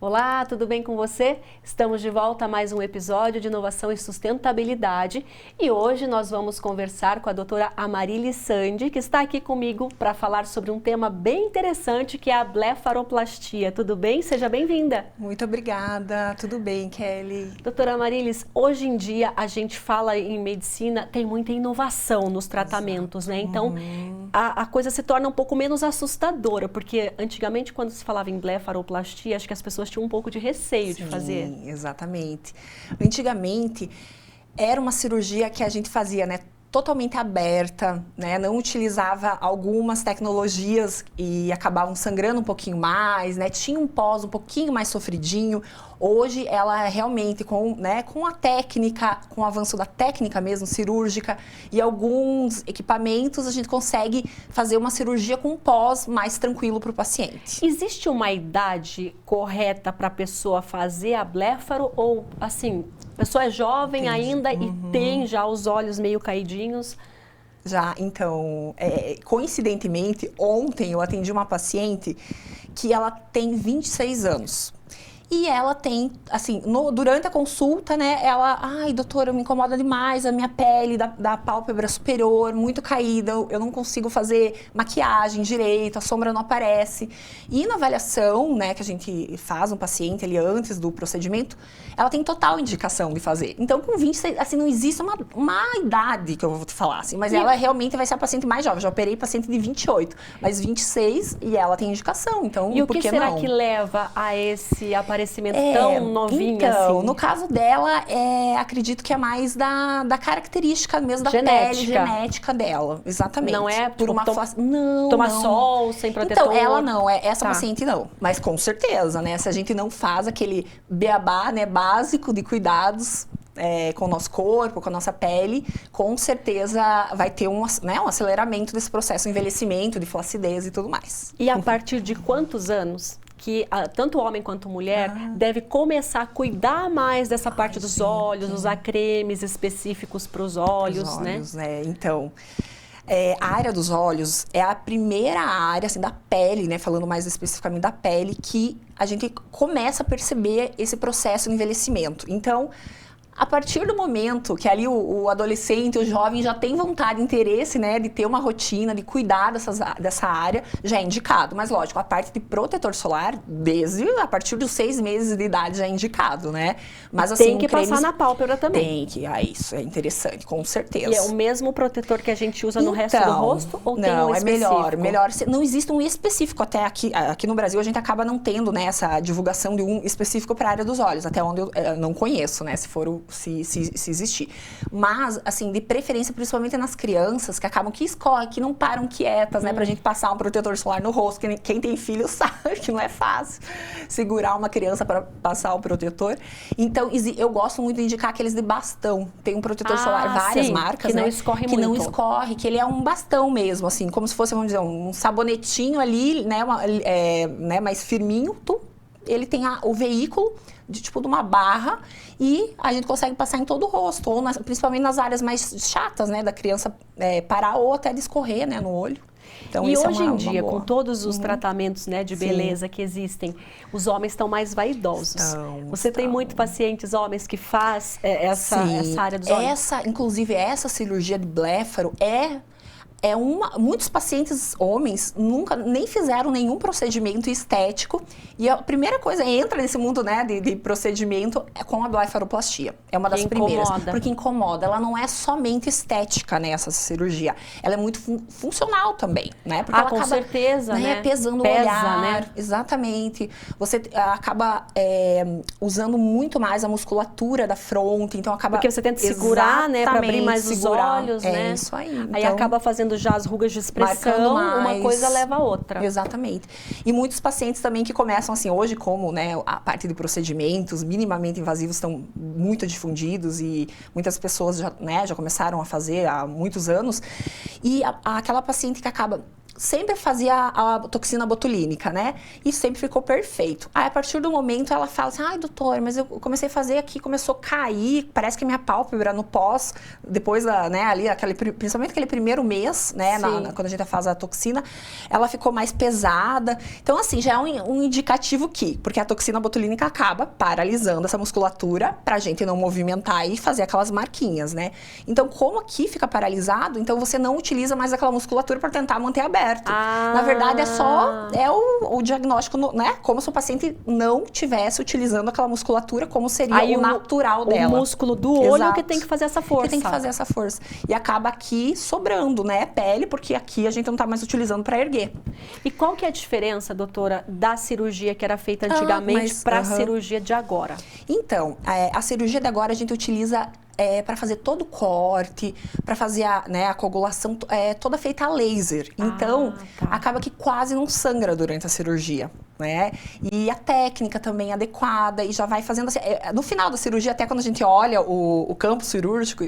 Olá, tudo bem com você? Estamos de volta a mais um episódio de Inovação e Sustentabilidade e hoje nós vamos conversar com a doutora Amarílis Sandi, que está aqui comigo para falar sobre um tema bem interessante que é a blefaroplastia. Tudo bem? Seja bem-vinda. Muito obrigada, tudo bem, Kelly? Doutora Amarílis, hoje em dia a gente fala em medicina, tem muita inovação nos tratamentos, né? Então a coisa se torna um pouco menos assustadora, porque antigamente quando se falava em blefaroplastia, acho que as pessoas tinham um pouco de receio de fazer. Sim, exatamente. Antigamente era uma cirurgia que a gente fazia, né? Totalmente aberta, né? Não utilizava algumas tecnologias e acabavam sangrando um pouquinho mais, né? Tinha um pós um pouquinho mais sofridinho. Hoje ela realmente com a técnica, com o avanço da técnica mesmo cirúrgica e alguns equipamentos, a gente consegue fazer uma cirurgia com um pós mais tranquilo para o paciente. Existe uma idade correta para a pessoa fazer a blefaro ou assim, a pessoa é jovem ainda e tem já os olhos meio caidinhos? Já, então, coincidentemente, ontem eu atendi uma paciente que ela tem 26 anos. E ela tem, assim, durante a consulta, né, ela, ai, doutora, me incomoda demais a minha pele da pálpebra superior, muito caída, eu não consigo fazer maquiagem direito, a sombra não aparece. E na avaliação, né, que a gente faz um paciente ali antes do procedimento, ela tem total indicação de fazer. Então, com 26, assim, não existe uma idade que eu vou te falar, assim, mas ela realmente vai ser a paciente mais jovem. Já operei paciente de 28, mas 26 e ela tem indicação, então, e o por que que será não? que leva a esse aparecimento tão novinho então, assim? no caso dela, acredito que é mais da característica mesmo da Genética. pele genética dela, exatamente. Não é por uma tomar sol sem protetor? Então, ela não, essa Tá. paciente não. Mas com certeza, né? Se a gente não faz aquele beabá, né, básico de cuidados com o nosso corpo, com a nossa pele, com certeza vai ter um aceleramento desse processo de envelhecimento, de flacidez e tudo mais. E a partir de quantos anos que tanto homem quanto mulher deve começar a cuidar mais dessa parte dos olhos, usar cremes específicos para os olhos, né? Então, a área dos olhos é a primeira área assim, da pele, né? Falando mais especificamente da pele, que a gente começa a perceber esse processo de envelhecimento. Então, a partir do momento que ali o adolescente, o jovem já tem vontade, interesse, né, de ter uma rotina, de cuidar dessa área, já é indicado. Mas lógico, a parte de protetor solar, desde a partir dos 6 meses de idade já é indicado, né? Mas assim, tem que passar na pálpebra também. Tem que, isso é interessante, com certeza. E é o mesmo protetor que a gente usa no resto do rosto ou tem um é específico? melhor. Não existe um específico, até aqui no Brasil a gente acaba não tendo, né, essa divulgação de um específico para a área dos olhos, até onde eu não conheço, né, se existir. Mas, assim, de preferência, principalmente nas crianças, que acabam que escorrem, que não param quietas, né, pra gente passar um protetor solar no rosto. Quem tem filho sabe que não é fácil segurar uma criança para passar o protetor. Então, eu gosto muito de indicar aqueles de bastão. Tem um protetor solar, várias marcas, que né? não escorre que muito. não escorre, que ele é um bastão mesmo, assim, como se fosse, vamos dizer, um sabonetinho ali, né, mais firminho, ele tem o veículo de uma barra e a gente consegue passar em todo o rosto, ou principalmente nas áreas mais chatas, né, da criança parar ou até de escorrer, né, no olho. Então, e isso hoje em dia, boa. com todos os tratamentos, né, de beleza que existem, os homens estão mais vaidosos. Você tem muitos pacientes homens que faz essa área dos olhos? Inclusive, essa cirurgia de blefaro muitos pacientes homens nunca nem fizeram nenhum procedimento estético e a primeira coisa entra nesse mundo, né, de procedimento com a blefaroplastia. É uma das primeiras, porque incomoda. Ela não é somente estética, né, essa cirurgia. Ela é muito funcional também, né? Porque ela com acaba, certeza, né? Pesando Pesa, o olhar, né? Exatamente. Você acaba usando muito mais a musculatura da fronte, então acaba porque você tenta segurar, né, para abrir mais os olhos, né? É isso aí. Então, aí acaba fazendo já as rugas de expressão, uma coisa leva a outra. Exatamente. E muitos pacientes também que começam assim, hoje como, né, a parte de procedimentos minimamente invasivos estão muito difundidos e muitas pessoas já começaram a fazer há muitos anos. E aquela paciente que acaba sempre fazia a toxina botulínica, né? E sempre ficou perfeito. Aí, a partir do momento, ela fala assim, ai, doutor, mas eu comecei a fazer aqui, começou a cair, parece que minha pálpebra no pós, depois da, né, ali, principalmente aquele primeiro mês, né, quando a gente faz a toxina, ela ficou mais pesada. Então, assim, já é um indicativo porque a toxina botulínica acaba paralisando essa musculatura pra gente não movimentar e fazer aquelas marquinhas, né? Então, como aqui fica paralisado, então você não utiliza mais aquela musculatura para tentar manter aberto. Na verdade, é o diagnóstico, né? Como se o paciente não estivesse utilizando aquela musculatura como seria o natural dela. O músculo do olho que tem que fazer essa força. Que tem que fazer essa força. E acaba aqui sobrando, né? Pele, porque aqui a gente não tá mais utilizando para erguer. E qual que é a diferença, doutora, da cirurgia que era feita antigamente para a cirurgia de agora? Então, a cirurgia de agora a gente utiliza para fazer todo o corte, para fazer a coagulação, toda feita a laser. Então, acaba que quase não sangra durante a cirurgia, né? E a técnica também é adequada e já vai fazendo assim. No final da cirurgia, até quando a gente olha o campo cirúrgico,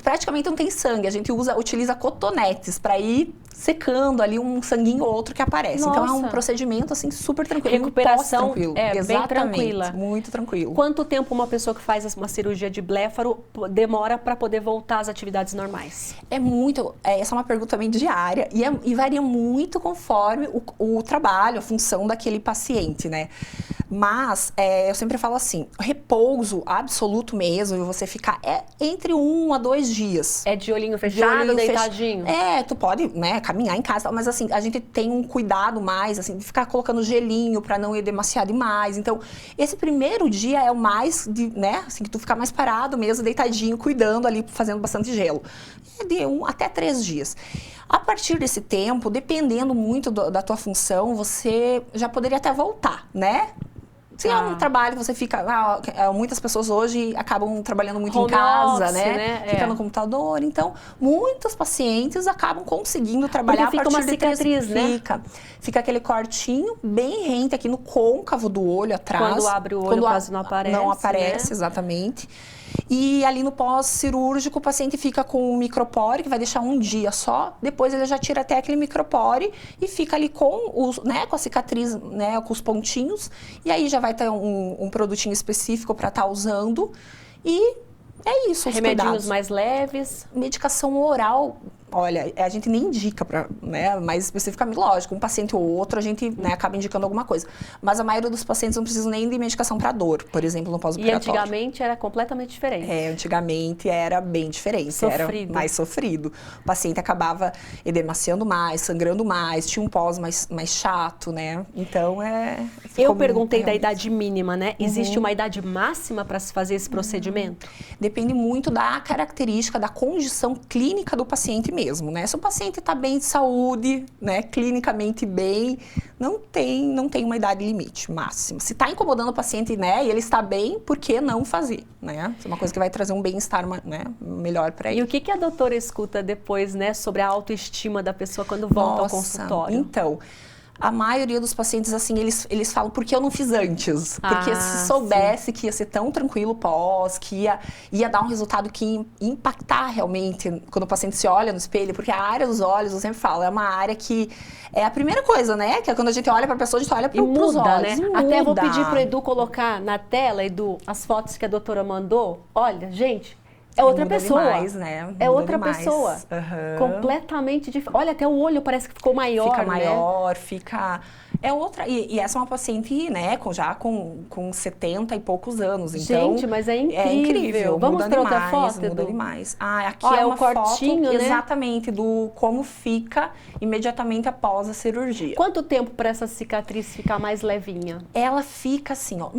praticamente não tem sangue. A gente utiliza cotonetes para ir secando ali um sanguinho ou outro que aparece. Nossa. Então, é um procedimento, assim, super tranquilo. Recuperação tranquilo. Bem tranquila. Muito tranquilo. Quanto tempo uma pessoa que faz uma cirurgia de blefaro demora para poder voltar às atividades normais? Essa é uma pergunta também diária e varia muito conforme o trabalho, a função daquele paciente, né? Mas, eu sempre falo assim, repouso absoluto mesmo, você ficar entre 1 a 2 dias. É de olhinho fechado, deitadinho? Tu pode, né, caminhar em casa, mas assim, a gente tem um cuidado mais, assim, de ficar colocando gelinho pra não ir demasiado demais. Então, esse primeiro dia é o mais, né, assim, que tu fica mais parado mesmo, deitadinho, cuidando ali, fazendo bastante gelo. É de 1 até 3 dias. A partir desse tempo, dependendo muito da tua função, você já poderia até voltar, né? Se é um trabalho que você fica... muitas pessoas hoje acabam trabalhando muito em casa, office, né? Fica no computador. Então, muitos pacientes acabam conseguindo trabalhar porque fica a partir uma cicatriz, né? Fica aquele cortinho bem rente aqui no côncavo do olho atrás. Quando abre o olho quase não aparece. Não aparece, né? Exatamente. E ali no pós-cirúrgico, o paciente fica com um micropore, que vai deixar um dia só. Depois ele já tira até aquele micropore e fica ali com a cicatriz, né, com os pontinhos. E aí já vai ter um produtinho específico para estar usando. E é isso, os remedinhos cuidados. Mais leves. Medicação oral, olha, a gente nem indica para, né, mais especificamente, lógico, um paciente ou outro a gente, né, acaba indicando alguma coisa. Mas a maioria dos pacientes não precisam nem de medicação para dor, por exemplo, no pós-operatório. E antigamente era completamente diferente. Antigamente era bem diferente, sofrido. Era mais sofrido. O paciente acabava edemaciando mais, sangrando mais, tinha um pós mais chato, né? Então, Eu perguntei da idade mínima, né? Existe uma idade máxima para se fazer esse procedimento? Depende muito da característica, da condição clínica do paciente mesmo, né? Se o paciente está bem de saúde, né, clinicamente bem, não tem uma idade limite máxima. Se está incomodando o paciente, né, e ele está bem, por que não fazer, né? Isso é uma coisa que vai trazer um bem-estar, né, melhor para ele. E o que a doutora escuta depois, né, sobre a autoestima da pessoa quando volta ao consultório? Então, a maioria dos pacientes, assim, eles falam, por que eu não fiz antes? Porque se soubesse que ia ser tão tranquilo pós, que ia dar um resultado que ia impactar realmente quando o paciente se olha no espelho, porque a área dos olhos, eu sempre falo, é uma área que é a primeira coisa, né? Que é quando a gente olha pra pessoa, a gente olha pros olhos. Né? Até vou pedir pro Edu colocar na tela, Edu, as fotos que a doutora mandou. Olha, gente... É outra pessoa. Demais, né? É outra pessoa. Completamente diferente. Olha, até o olho parece que ficou maior, Fica maior, fica... É outra... E essa é uma paciente, né, já com 70 e poucos anos. Então, gente, mas é incrível. É incrível. Vamos para outra foto, Muda Edu? demais. Aqui é uma o cortinho, foto, né? exatamente, do como fica imediatamente após a cirurgia. Quanto tempo para essa cicatriz ficar mais levinha? Ela fica assim, ó,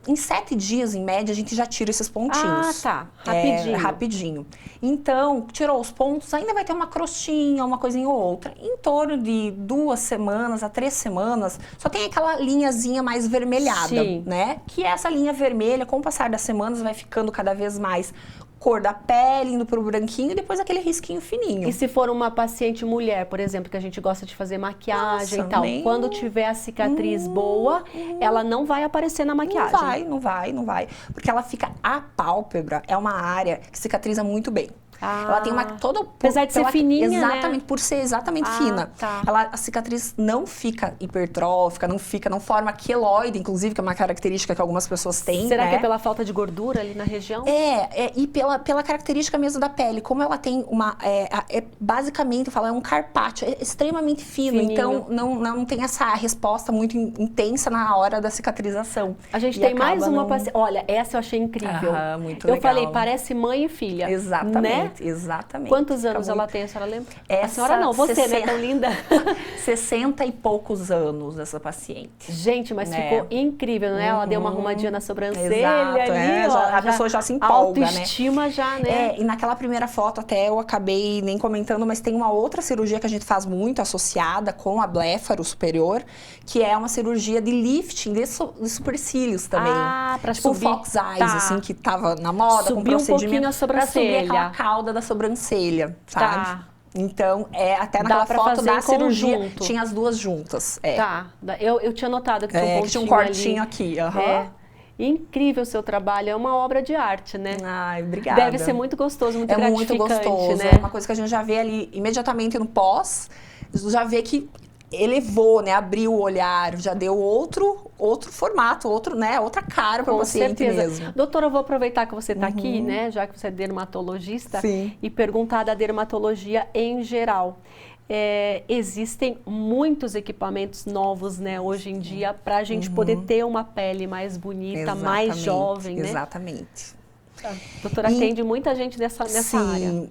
em 7 dias, em média, a gente já tira esses pontinhos. Rapidinho. Rapidinho. Então, tirou os pontos, ainda vai ter uma crostinha, uma coisinha ou outra. Em torno de 2 semanas a 3 semanas, só tem aquela linhazinha mais vermelhada, né? Que essa linha vermelha, com o passar das semanas, vai ficando cada vez mais cor da pele, indo pro branquinho e depois aquele risquinho fininho. E se for uma paciente mulher, por exemplo, que a gente gosta de fazer maquiagem e tal, quando tiver a cicatriz boa, ela não vai aparecer na maquiagem. Não vai. Porque ela fica... A pálpebra é uma área que cicatriza muito bem. Ela tem uma toda... Apesar de ser fininha, exatamente, por ser exatamente fina. Tá. A cicatriz não fica hipertrófica, não forma queloide, inclusive, que é uma característica que algumas pessoas têm, Será né? que é pela falta de gordura ali na região? E pela característica mesmo da pele. Como ela tem basicamente, eu falo, é um carpaccio, é extremamente fino. Fininho. Então, não tem essa resposta muito intensa na hora da cicatrização. A gente tem mais uma paciente. Olha, essa eu achei incrível. Muito eu legal. falei, parece mãe e filha. Exatamente, né? exatamente. Quantos anos ela tem, a senhora lembra? A senhora não, você, 60... né? Tão linda. 60 e poucos anos, essa paciente. Gente, mas ficou incrível, né? Ela deu uma arrumadinha na sobrancelha ali, ó. A pessoa já se empolga, autoestima, né? já, né? E naquela primeira foto até eu acabei nem comentando, mas tem uma outra cirurgia que a gente faz muito associada com a bléfaro superior, que é uma cirurgia de lifting de supercílios também. Pra tipo subir. Fox Eyes, assim, que tava na moda, subir com procedimento. Um pouquinho a sobrancelha. Pra subir aquela cauda da sobrancelha, sabe? Tá. Então, até naquela foto da cirurgia, conjunto. tinha as duas juntas. Tá, eu tinha notado que tinha um pontinho, que tinha um cortinho ali. Aqui. Incrível o seu trabalho, é uma obra de arte, né? Ai, obrigada. Deve ser muito gostoso, muito gratificante, muito gostoso, né? É uma coisa que a gente já vê ali imediatamente no pós, já vê que elevou, né? Abriu o olhar, já deu outro formato, outra cara para o paciente mesmo. Doutora, eu vou aproveitar que você está aqui, né? Já que você é dermatologista, e perguntar da dermatologia em geral. Existem muitos equipamentos novos, né, hoje em dia, para a gente poder ter uma pele mais bonita, mais jovem, né? Exatamente. A doutora atende muita gente nessa área.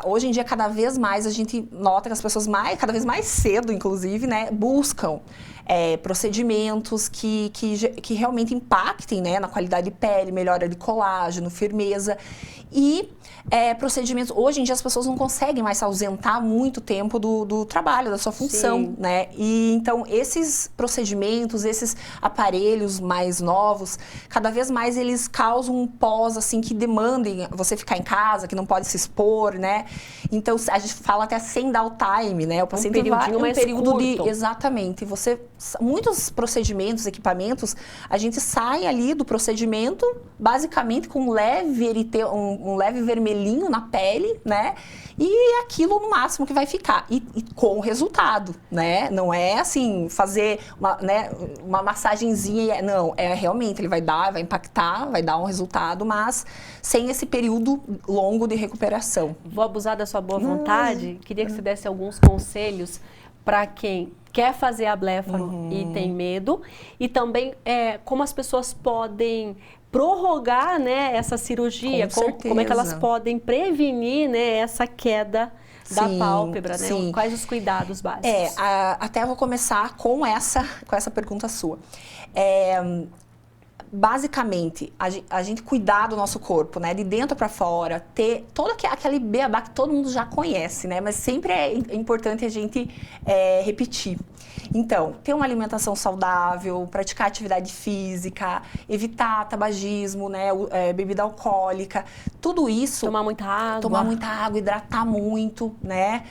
Hoje em dia, cada vez mais, a gente nota que as pessoas cada vez mais cedo, inclusive, né, buscam procedimentos que realmente impactem, né, na qualidade de pele, melhora de colágeno, firmeza. E procedimentos... Hoje em dia, as pessoas não conseguem mais se ausentar muito tempo do trabalho, da sua função, né? E, então, esses procedimentos, esses aparelhos mais novos, cada vez mais eles causam um pós, assim, que demandem você ficar em casa, que não pode se expor, né? Então, a gente fala até sem downtime, né? O paciente vai um período curto. Exatamente. Muitos procedimentos, equipamentos, a gente sai ali do procedimento, basicamente com um leve vermelhinho na pele, né? E aquilo no máximo que vai ficar. E com o resultado, né? Não é assim, fazer uma massagenzinha. Não, realmente, ele vai impactar, vai dar um resultado, mas sem esse período longo de recuperação. Vou abusar da sua boa vontade. Queria que você desse alguns conselhos para quem quer fazer a bléfaro e tem medo. E também como as pessoas podem prorrogar, né, essa cirurgia, como é que elas podem prevenir, né, essa queda da pálpebra, né? Quais os cuidados básicos? Até vou começar com essa pergunta sua. Basicamente, a gente cuidar do nosso corpo, né, de dentro para fora, ter todo aquele beabá que todo mundo já conhece, né, mas sempre é importante a gente repetir. Então, ter uma alimentação saudável, praticar atividade física, evitar tabagismo, né, bebida alcoólica, tudo isso... Tomar muita água, hidratar muito, né,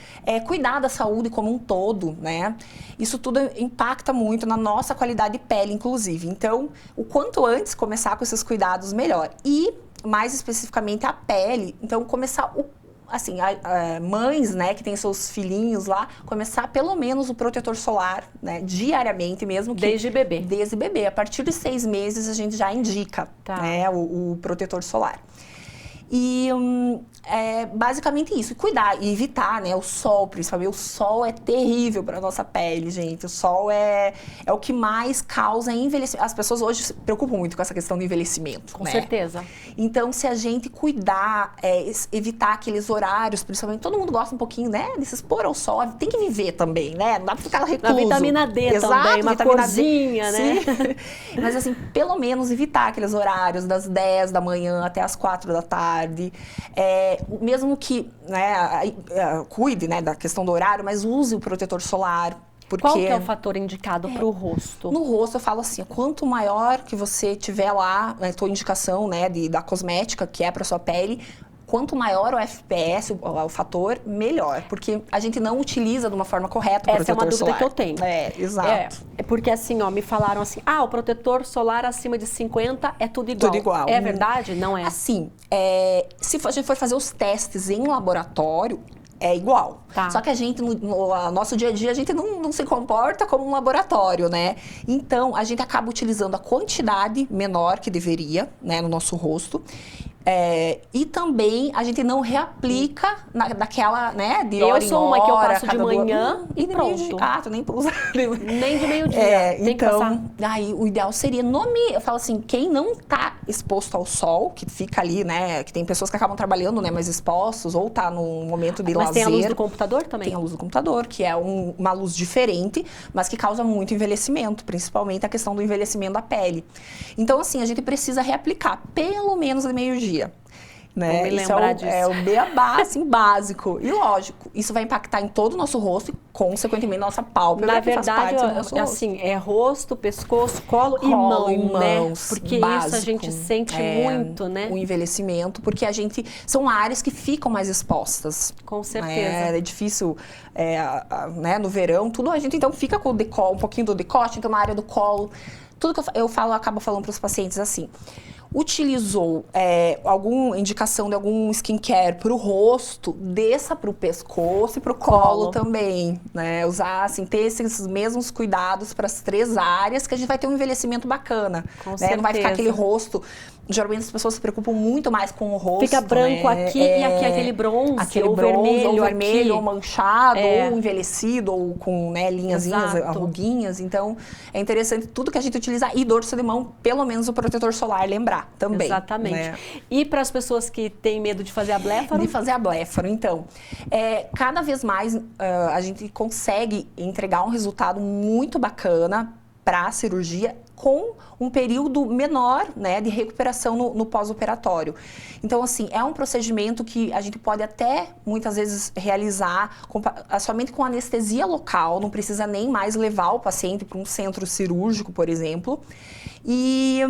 cuidar da saúde como um todo, né, isso tudo impacta muito na nossa qualidade de pele, inclusive. Então, o quanto antes começar com esses cuidados, melhor. E, mais especificamente, a pele. Então, começar assim, mães, né, que tem seus filhinhos lá, começar pelo menos o protetor solar, né, diariamente mesmo. Desde bebê. Desde bebê. A partir de 6 meses, a gente já indica, né, o protetor solar. E basicamente isso, cuidar e evitar, né, o sol, principalmente. O sol é terrível para nossa pele, gente. O sol é o que mais causa envelhecimento. As pessoas hoje se preocupam muito com essa questão do envelhecimento, Com né? certeza. Então, se a gente cuidar, evitar aqueles horários, principalmente, todo mundo gosta um pouquinho, né, de se expor ao sol. Tem que viver também, né? Não dá pra ficar recluso. A vitamina D também, uma corzinha, né? Mas, assim, pelo menos evitar aqueles horários das 10 da manhã até as 4 da tarde. Mesmo que, né, cuide, né, da questão do horário, mas use o protetor solar. Porque qual que é o fator indicado para o rosto? No rosto, eu falo assim, quanto maior que você tiver lá, a tua indicação, né, da cosmética, que é para sua pele, quanto maior o FPS, o fator, melhor. Porque a gente não utiliza de uma forma correta o Essa é uma protetor dúvida solar. que eu tenho. Exato. É porque assim, ó, me falaram assim, o protetor solar acima de 50 é tudo igual. Tudo igual. É verdade? Não é? Assim, se a gente for fazer os testes em laboratório, é igual. Tá. Só que a gente, no nosso dia a dia, a gente não se comporta como um laboratório, né? Então, a gente acaba utilizando a quantidade menor que deveria, né, no nosso rosto. E também a gente não reaplica daquela, né, de hora em hora. Eu sou uma que eu passo de cada manhã e pronto. Tu nem usa. Nem de meio-dia. Tem que passar. Aí o ideal seria eu falo assim, quem não tá exposto ao sol, que fica ali, né, que tem pessoas que acabam trabalhando, né, mais expostos, ou tá num momento de lazer. Mas tem a luz do computador também? Tem a luz do computador, que é uma luz diferente, mas que causa muito envelhecimento, principalmente a questão do envelhecimento da pele. Então, assim, a gente precisa reaplicar, pelo menos de meio-dia. Né? Vou me Isso lembrar disso. É o beabá, assim, básico. E lógico, isso vai impactar em todo o nosso rosto e, consequentemente, nossa pálpebra. Na verdade, assim, é rosto, pescoço, colo e mão, né? Porque básico, isso a gente sente muito, né? O envelhecimento, porque são áreas que ficam mais expostas. Com certeza. É difícil, né, no verão, tudo a gente então fica com o decote, um pouquinho do decote, então na área do colo. Tudo que eu acabo falando para os pacientes assim. Utilizou alguma indicação de algum skincare para o rosto, desça para o pescoço e para o colo também, né? Usar, assim, ter esses mesmos cuidados para as 3 áreas que a gente vai ter um envelhecimento bacana. Com né? Não vai ficar aquele rosto. Geralmente as pessoas se preocupam muito mais com o rosto. Fica branco, né? Aqui e aqui aquele bronze, ou vermelho, ou manchado, ou envelhecido, ou com, né, linhazinhas, arruguinhas. Então, é interessante tudo que a gente utilizar. E dorso de mão, pelo menos o protetor solar, lembrar também. Exatamente. Né? E para as pessoas que têm medo de fazer a bléfaro? De fazer a bléfaro, então. Cada vez mais a gente consegue entregar um resultado muito bacana para a cirurgia com um período menor, né, de recuperação no pós-operatório. Então, assim, é um procedimento que a gente pode até, muitas vezes, realizar somente com anestesia local, não precisa nem mais levar o paciente para um centro cirúrgico, por exemplo. E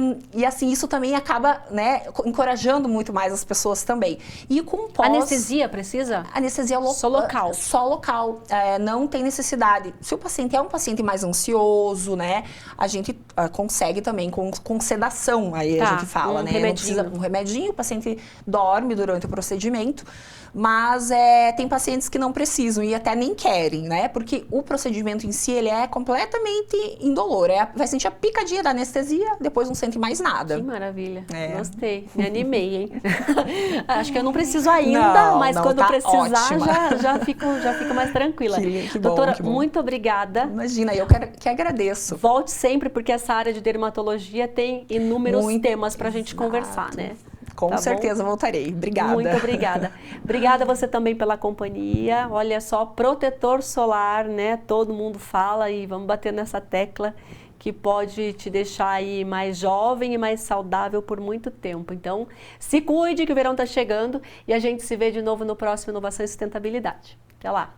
assim, isso também acaba, né, encorajando muito mais as pessoas também. E com Anestesia precisa? Anestesia só local. Só local. Não tem necessidade. Se o paciente é um paciente mais ansioso, né, a gente consegue também com sedação, aí a gente fala, né? Remedinho. Não precisa, um remedinho, o paciente dorme durante o procedimento, mas tem pacientes que não precisam e até nem querem, né? Porque o procedimento em si, ele é completamente indolor. Vai sentir a picadinha da anestesia, depois não sente mais nada. Que maravilha. Gostei. Me animei, hein? Acho que eu não preciso ainda, mas quando precisar, já fico mais tranquila. Que Doutora, bom. Muito obrigada. Imagina, eu que agradeço. Volte sempre, porque essa área de dermatologia tem inúmeros temas para a gente conversar, né? Com certeza voltarei. Obrigada. Muito obrigada. Obrigada você também pela companhia. Olha só, protetor solar, né? Todo mundo fala e vamos bater nessa tecla que pode te deixar aí mais jovem e mais saudável por muito tempo. Então, se cuide que o verão está chegando e a gente se vê de novo no próximo Inovação e Sustentabilidade. Até lá!